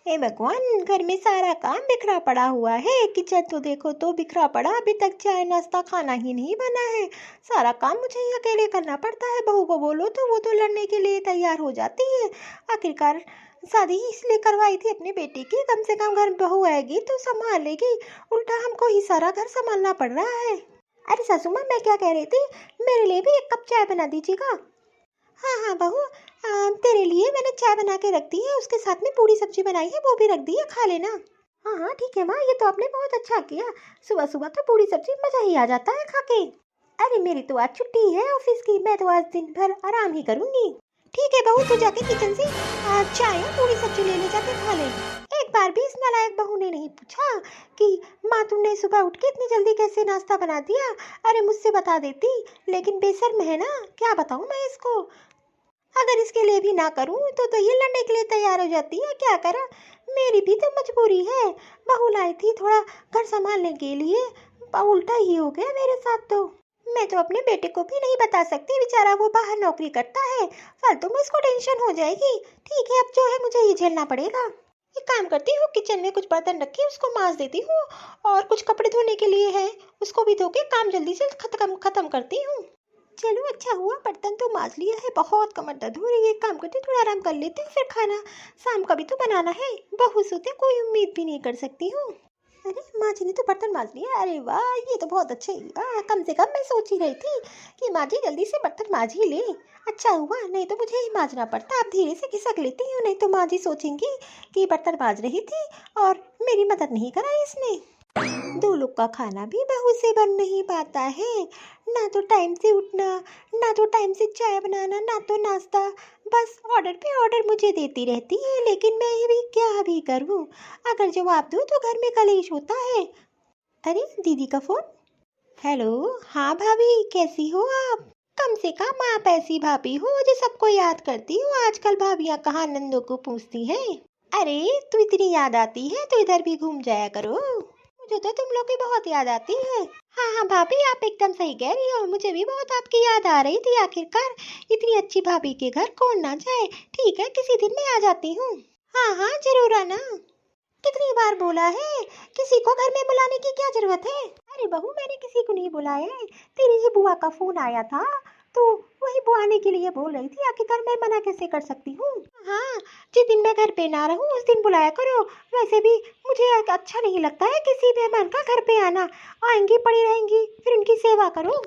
हे भगवान, घर में सारा काम बिखरा पड़ा हुआ है। किचन तो देखो तो बिखरा पड़ा, अभी तक चाय नाश्ता खाना ही नहीं बना है। सारा काम मुझे ही अकेले करना पड़ता है। बहू को बोलो तो वो तो लड़ने के लिए तैयार हो जाती है। आखिरकार शादी इसलिए करवाई थी अपने बेटे की, कम से कम घर बहू आएगी तो संभाल लेगी। उल्टा हमको ही सारा घर संभालना पड़ रहा है। अरे सासू माँ, मैं क्या कह रही थी, मेरे लिए भी एक कप चाय बना दीजिएगा। हाँ हाँ बहू, तेरे लिए मैंने चाय बना के रख दी है, उसके साथ में पूरी सब्जी बनाई है, वो भी रख दी है, खा लेना। हाँ हाँ ठीक है माँ, ये तो आपने बहुत अच्छा किया। सुबह सुबह तो पूरी सब्जी मज़ा ही आ जाता है खा के। अरे मेरी तो आज छुट्टी है ऑफिस की, मैं तो आज दिन भर आराम ही करूँगी। ठीक है बहू, तू जाके किचन से चाय और पूरी सब्जी लेने जाके खा ले। एक बार भी इस नालायक बहू ने नहीं पूछा कि माँ तुमने सुबह उठ के इतनी जल्दी कैसे नाश्ता बना दिया। अरे मुझसे बता देती, लेकिन बेशर्म है ना, क्या बताऊँ मैं इसको। अगर इसके लिए भी ना करूं तो ये लड़ने के लिए तैयार हो जाती है। क्या करा, मेरी भी तो मजबूरी है। बहू लाई थी थोड़ा घर संभालने के लिए, उल्टा ही हो गया मेरे साथ। तो मैं तो अपने बेटे को भी नहीं बता सकती, बेचारा वो बाहर नौकरी करता है, फालतू में उसको टेंशन हो जाएगी। ठीक है, अब जो है मुझे ये झेलना पड़ेगा। एक काम करती हूँ, किचन में कुछ बर्तन रखे उसको मांज देती हूँ, और कुछ कपड़े धोने के लिए है उसको भी धो के काम जल्दी से खत्म करती हूँ। चलो अच्छा हुआ, बर्तन तो मांज लिया है, बहुत कमर दर्द हो रही है। काम करते थोड़ा आराम कर लेते हैं, फिर खाना शाम का भी तो बनाना है। बहू सोते कोई उम्मीद भी नहीं कर सकती हूँ। अरे माँ जी ने तो बर्तन मांज लिया, अरे वाह, ये तो बहुत अच्छा ही वाह। कम से कम मैं सोच ही रही थी कि माँ जी जल्दी से बर्तन मांज ही ले। अच्छा हुआ, नहीं तो मुझे ही मांजना पड़ता। अब धीरे से खिसक लेती हूँ, नहीं तो माँ जी सोचेंगी कि बर्तन मांज रही थी और मेरी मदद नहीं कराई इसने। दो लोग का खाना भी बहू से बन नहीं पाता है। ना तो टाइम से उठना, ना तो टाइम से चाय बनाना, ना तो नाश्ता, बस ऑर्डर पे ऑर्डर मुझे देती रहती है। लेकिन मैं भी क्या भी करूं, अगर जवाब दूं तो घर में कलेश होता है। अरे दीदी का फोन। हेलो, हाँ भाभी, कैसी हो आप? कम से कम आप ऐसी भाभी हो जो सबको याद करती हो। आजकल भाभियां कहाँ नंदों को पूछती हैं। अरे तू इतनी याद आती है तो इधर भी घूम जाया करो, मुझे तो तुम लोग की बहुत याद आती है। हाँ हाँ भाभी, आप एकदम सही कह रही हो, मुझे भी बहुत आपकी याद आ रही थी। आखिरकार इतनी अच्छी भाभी के घर कौन ना जाए। ठीक है, किसी दिन मैं आ जाती हूँ। हाँ हाँ जरूर आना। कितनी बार बोला है, किसी को घर में बुलाने की क्या जरूरत है। अरे बहू, मैंने किसी को नहीं बुलाया है, तेरी ही बुआ का फोन आया था तो वही बुआने के लिए बोल रही थी। आखिरकार मैं मना कैसे कर सकती हूँ। हाँ, जिस दिन मैं घर पे ना रहूँ उस दिन बुलाया करो। वैसे भी मुझे अच्छा नहीं लगता है किसी मेहमान का घर पे आना। आएंगी पड़ी रहेंगी, फिर उनकी सेवा करो।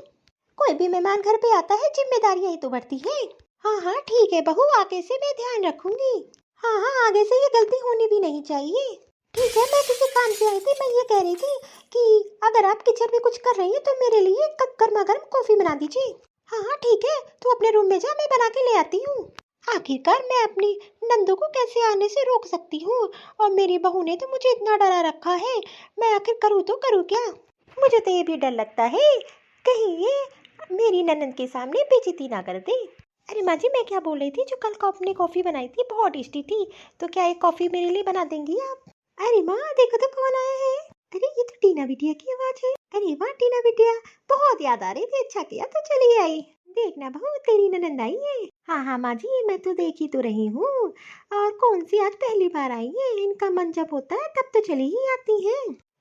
कोई भी मेहमान घर पे आता है, जिम्मेदारियां ही तो बढ़ती है। हाँ हाँ ठीक है बहू, आगे से मैं ध्यान रखूंगी। हाँ हाँ, आगे से ये गलती होनी भी नहीं चाहिए। ठीक है, मैं किसी काम से आई थी, मैं ये कह रही थी कि अगर आप किचन में कुछ कर रही हैं तो मेरे लिए एक कप गर्मा गर्म कॉफी बना दीजिए। हाँ हाँ ठीक है, तू अपने रूम में जा, मैं बना के ले आती हूँ। आखिरकार मैं अपनी नंदू को कैसे आने से रोक सकती हूँ, और मेरी बहू ने तो मुझे इतना डरा रखा है। मैं आखिर करूँ तो करूँ क्या। मुझे तो ये भी डर लगता है कहीं ये मेरी ननद के सामने बेइज्जती ना कर दे। अरे माँ जी, मैं क्या बोल रही थी, जो कल को आपने कॉफ़ी बनाई थी बहुत टेस्टी थी, तो क्या एक कॉफ़ी मेरे लिए बना देंगी आप? अरे माँ देखो तो कौन आया है। अरे ये तो टीना बिटिया की आवाज़ है। अरे वाह टीना बिटिया, बहुत याद आ रही थी, अच्छा किया तो चली आई। देखना बहू, तेरी ननद आई है। हाँ हाँ माँ जी, मैं तो देख ही तो रही हूँ। और कौन सी आज पहली बार आई है, इनका मन जब होता है तब तो चली ही आती है।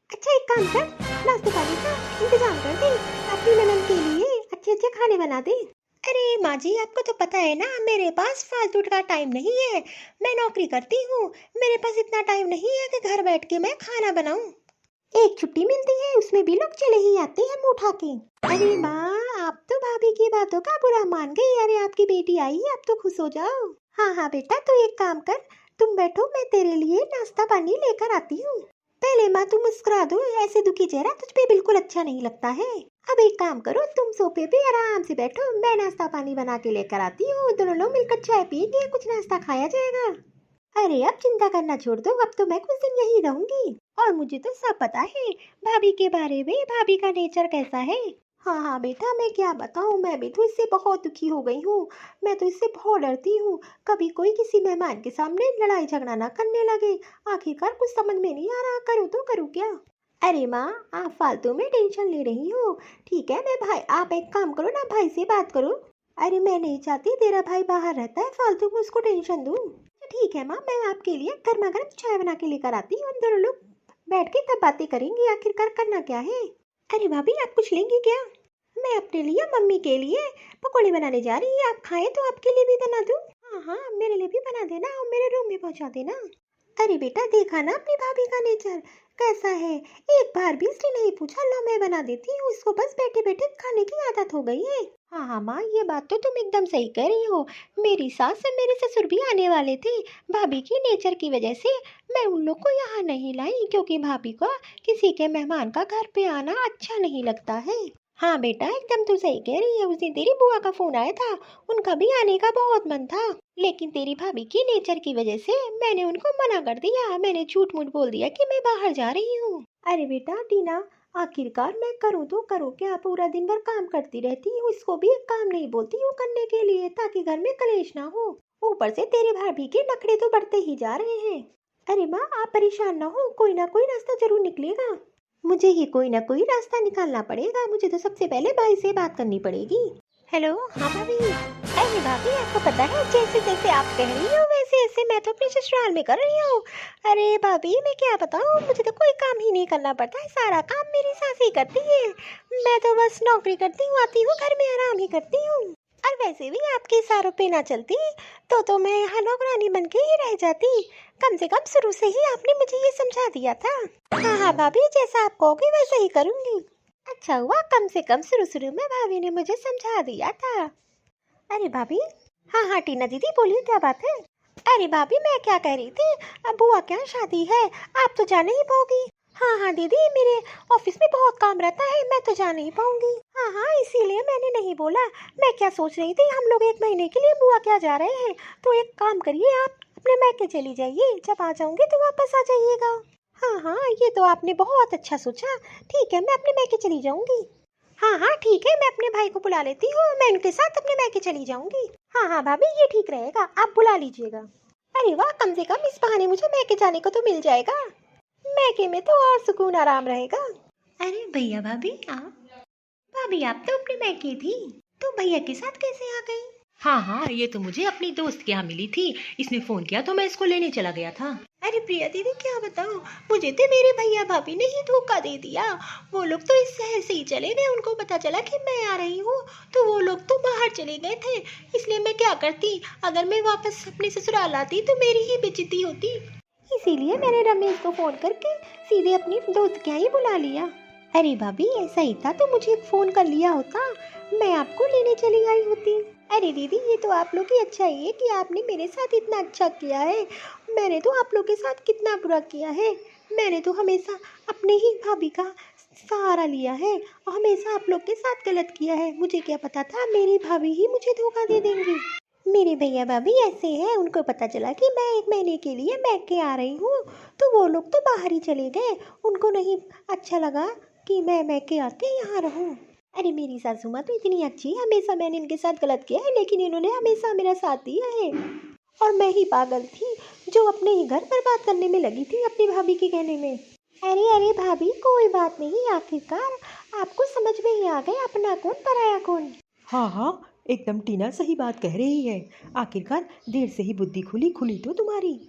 अच्छा एक काम कर, नाश्ते पानी का इंतजाम कर दे, अपनी ननद के लिए अच्छे अच्छे खाने बना दे। अरे माँ जी, आपको तो पता है ना मेरे पास फालतू का टाइम नहीं है। मैं नौकरी करती हूँ, मेरे पास इतना टाइम नहीं है कि घर बैठ के मैं खाना बनाऊँ। एक छुट्टी मिलती है, उसमें भी लोग चले ही आते हैं मुँह उठा के। अरे माँ, आप तो भाभी की बातों का बुरा मान गई। अरे आपकी बेटी आई है, अब तो खुश हो जाओ। हाँ हाँ बेटा, तू एक काम कर, तुम बैठो, मैं तेरे लिए नाश्ता पानी लेकर आती हूँ। पहले माँ तुम मुस्कुरा दो, ऐसे दुखी चेहरा तुझ पे बिल्कुल अच्छा नहीं लगता है। अब एक काम करो, तुम सोफे पे आराम से बैठो, मैं नाश्ता पानी बना के लेकर आती हूँ। दोनों लोग मिलकर चाय पियेंगे, कुछ नाश्ता खाया जाएगा। अरे अब चिंता करना छोड़ दो, अब तो मैं कुछ दिन यहीं रहूंगी। और मुझे तो सब पता है भाभी के बारे में, भाभी का नेचर कैसा है। हाँ हाँ बेटा, मैं क्या बताऊँ, मैं भी तो इससे बहुत दुखी हो गई हूँ। मैं तो इससे बहुत डरती हूँ, कभी कोई किसी मेहमान के सामने लड़ाई झगड़ा ना करने लगे। आखिरकार कुछ समझ में नहीं आ रहा, करूँ तो करूँ क्या। अरे माँ, आप फालतू में टेंशन ले रही हो। ठीक है, मैं भाई, आप एक काम करो ना, भाई से बात करो। अरे मैं नहीं चाहती तेरा भाई बाहर रहता है, फालतू में उसको टेंशन दूँ। ठीक है माँ, मैं आपके लिए गर्मा गर्म चाय बना के लेकर आती हूँ। हम दोनों लोग बैठ के तब बातें करेंगे, आखिरकार करना क्या है। अरे भाभी, आप कुछ लेंगी क्या? मैं अपने लिए, मम्मी के लिए पकौड़े बनाने जा रही है। आप खाएं तो आपके लिए भी बना दूँ? हाँ हाँ, मेरे लिए भी बना देना और मेरे रूम में पहुँचा देना। अरे बेटा, देखा ना अपनी भाभी का नेचर कैसा है। एक बार भी इसने नहीं पूछा, लो मैं बना देती हूँ। इसको बस बैठे बैठे खाने की आदत हो गई है। हाँ हाँ माँ, ये बात तो तुम एकदम सही कह रही हो। मेरी सास और मेरे ससुर भी आने वाले थे। भाभी की नेचर की वजह से मैं उन लोग को यहाँ नहीं लाई, क्योंकि भाभी को किसी के मेहमान का घर पे आना अच्छा नहीं लगता है। हाँ बेटा, एकदम तू सही कह रही है। उस दिन तेरी बुआ का फोन आया था, उनका भी आने का बहुत मन था, लेकिन तेरी भाभी की नेचर की वजह से मैंने उनको मना कर दिया। मैंने झूठ मूठ बोल दिया कि मैं बाहर जा रही हूँ। अरे बेटा टीना, आखिरकार मैं करूँ तो करूँ क्या? पूरा दिन भर काम करती रहती हूँ, इसको भी एक काम नहीं बोलती हूँ करने के लिए, ताकि घर में कलेश ना हो। ऊपर से तेरे भाभी के नखरे तो बढ़ते ही जा रहे हैं। अरे माँ, आप परेशान ना हो, कोई ना कोई रास्ता जरूर निकलेगा। मुझे ही कोई ना कोई रास्ता निकालना पड़ेगा। मुझे तो सबसे पहले भाई से बात करनी पड़ेगी। हेलो, हाँ भाभी। अरे भाभी, आपको पता है, जैसे जैसे आप कह रही हो वैसे वैसे मैं तो अपने ससुराल में कर रही हूँ। अरे भाभी, मैं क्या बताऊँ, मुझे तो कोई काम ही नहीं करना पड़ता है, सारा काम मेरी सास ही करती है। मैं तो बस नौकरी करती हूँ, आती हूँ घर में आराम ही करती हूँ। और वैसे भी आपके इशारों पे ना चलती तो मैं यहाँ नौकरानी बन के ही रह जाती। कम से कम शुरू से ही आपने मुझे ये समझा दिया था। हाँ हाँ भाभी, जैसा आप कहोगे वैसा ही करूँगी। अच्छा हुआ, कम से कम शुरू शुरू में भाभी ने मुझे समझा दिया था। अरे भाभी, हाँ हाँ टीना दीदी बोलिए, क्या बात है? अरे भाभी, मैं क्या कह रही थी, अब बुआ क्या शादी है, आप तो जा नहीं पाओगी। हाँ हाँ दीदी, मेरे ऑफिस में बहुत काम रहता है, मैं तो जा नहीं पाऊंगी। हाँ हाँ, इसीलिए मैंने नहीं बोला। मैं क्या सोच रही थी, हम लोग एक महीने के लिए बुआ क्या जा रहे हैं, तो एक काम करिए, आप अपने मैके चली जाइए, जब आ जाऊंगी तो वापस आ जाइएगा। हाँ हाँ, ये तो आपने बहुत अच्छा सोचा। ठीक है, मैं अपने मैके चली जाऊंगी। हाँ हाँ ठीक है, मैं अपने भाई को बुला लेती हूँ, मैं उनके साथ अपने मैके चली जाऊंगी। हाँ हाँ भाभी, ये ठीक रहेगा, आप बुला लीजिएगा। अरे वाह, कम से कम इस बहाने मुझे मैके जाने को तो मिल जाएगा। मैके में तो और सुकून आराम रहेगा। अरे भैया भाभी आप, भाभी आप तो अपने मैके थी, तो भैया के साथ कैसे आ गई? हाँ हाँ, ये तो मुझे अपनी दोस्त के यहाँ मिली थी, इसने फोन किया तो मैं इसको लेने चला गया था। अरे प्रिया दीदी, क्या बताऊं, मुझे तो मेरे भैया भाभी ने ही धोखा दे दिया। वो लोग तो इस शहर से ही चले गए, उनको पता चला कि मैं आ रही हूँ, तो वो लोग तो बाहर चले गए थे। इसलिए मैं क्या करती, अगर मैं वापस अपने ससुराल आती तो मेरी ही बेइज्जती होती। इसीलिए मैंने रमेश को फोन करके सीधे अपनी दोस्त के यहाँ ही बुला लिया। अरे भाभी, ऐसा ही था तो मुझे फोन कर लिया होता, मैं आपको लेने चली आई होती। अरे दीदी, ये तो आप लोग की अच्छा ही है कि आपने मेरे साथ इतना अच्छा किया है। मैंने तो आप लोग के साथ कितना बुरा किया है। मैंने तो हमेशा अपने ही भाभी का सहारा लिया है और हमेशा आप लोग के साथ गलत किया है। मुझे क्या पता था मेरी भाभी ही मुझे धोखा दे देंगी। मेरे भैया भाभी ऐसे हैं, उनको पता चला कि मैं एक महीने के लिए मैके आ रही हूँ, तो वो लोग तो बाहर ही चले गए। उनको नहीं अच्छा लगा कि मैं मैके आके यहाँ रहूँ। अरे मेरी सासू माँ तो इतनी अच्छी है, हमेशा मैंने इनके साथ गलत किया है, लेकिन इन्होंने हमेशा मेरा साथ दिया है। और मैं ही पागल थी जो अपने ही घर बर्बाद करने में लगी थी अपनी भाभी के कहने में। अरे अरे भाभी, कोई बात नहीं, आखिरकार आपको समझ में ही आ गया अपना कौन पराया कौन। हाँ हाँ, एकदम टीना सही बात कह रही है, आखिरकार देर से ही बुद्धि खुली खुली तो तुम्हारी।